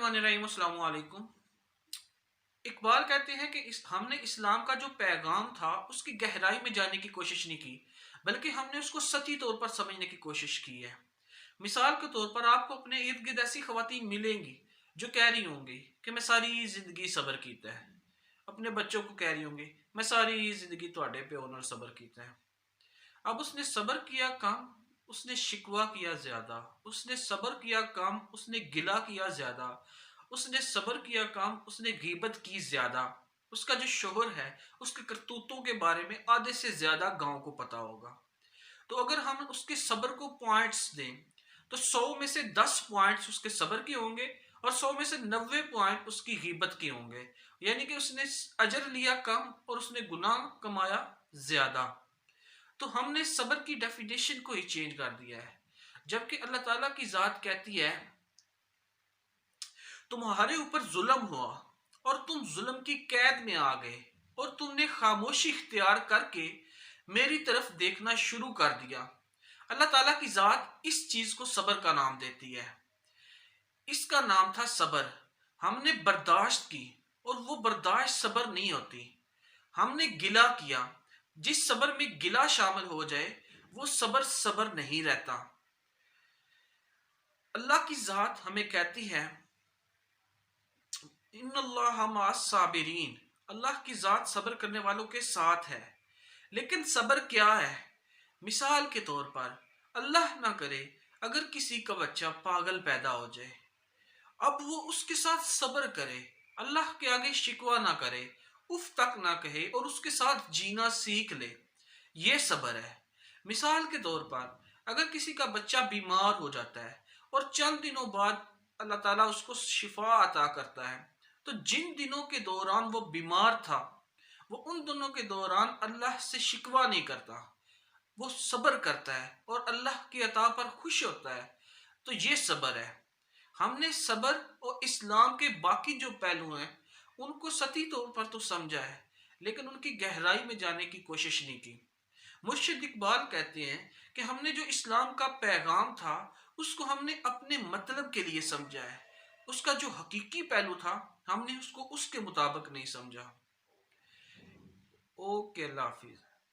बिस्मिल्लाहिर्रहमानिर्रहीम। अस्सलाम वालेकुम। इकबाल कहते हैं कि हमने इस्लाम का जो पैगाम था उसकी गहराई में जाने की कोशिश नहीं की, बल्कि हमने उसको सतही तौर पर समझने की कोशिश की है। मिसाल के तौर पर आपको अपने इर्द गिर्द ऐसी खवातीन मिलेंगी जो कह रही होंगी कि मैं सारी जिंदगी सब्र कीता है। अपने बच्चों को कह रही होंगी मैं सारी जिंदगी ਤੁਹਾਡੇ ਪਿਓ ਨਾਲ सब्र कीता है। अब उसने सब्र किया कम, उसने शिकवा किया ज्यादा। उसने सब्र किया कम, उसने गिला किया ज्यादा। उसने सब्र किया कम, उसने गीबत की ज्यादा। उसका जो शोहर है उसके करतूतों के बारे में आधे से ज्यादा गांव को पता होगा। तो अगर हम उसके सब्र को पॉइंट्स दें तो 100 में से 10 पॉइंट्स उसके सब्र के होंगे और 100 में से 90 पॉइंट उसकी गीबत के होंगे। यानी कि उसने अजर लिया कम और उसने गुनाह कमाया ज्यादा। तो हमने सब्र की डेफिनेशन को ही चेंज कर दिया है। जबकि अल्लाह ताला की जात कहती है तुम्हारे ऊपर जुल्म हुआ और तुम जुल्म की कैद में आ गए और तुमने खामोशी इख्तियार करके मेरी तरफ देखना शुरू कर दिया। अल्लाह ताला की जात इस चीज को सब्र का नाम देती है। इसका नाम था सब्र। हमने बर्दाश्त की और वो बर्दाश्त सब्र नहीं होती। हमने गिला किया। जिस सब्र में गिला शामिल हो जाए वो सब्र सब्र नहीं रहता। अल्लाह की जात हमें कहती है इन्नल्लाह मअस साबिरीन, अल्लाह की जात सब्र करने वालों के साथ है। लेकिन सब्र क्या है? मिसाल के तौर पर अल्लाह ना करे अगर किसी का बच्चा पागल पैदा हो जाए, अब वो उसके साथ सब्र करे, अल्लाह के आगे शिकवा ना करे, उफ तक ना कहे और उसके साथ जीना सीख ले, ये सब्र है। मिसाल के तौर पर अगर किसी का बच्चा बीमार हो जाता है और चंद दिनों बाद अल्लाह ताला उसको शिफा अता करता है, तो जिन दिनों के दौरान वो बीमार था वो उन दिनों के दौरान अल्लाह से शिकवा नहीं करता, वो सब्र करता है और अल्लाह की अता पर खुश होता है। तो ये सब्र है। हमने सब्र और इस्लाम के बाकी जो पहलू हैं उनको सतही तौर पर तो समझा है, लेकिन उनकी गहराई में जाने की कोशिश नहीं की। मुर्शिद इकबाल कहते हैं कि हमने जो इस्लाम का पैगाम था उसको हमने अपने मतलब के लिए समझा है, उसका जो हकीकी पहलू था हमने उसको उसके मुताबिक नहीं समझा। ओके, अल्लाह हाफिज।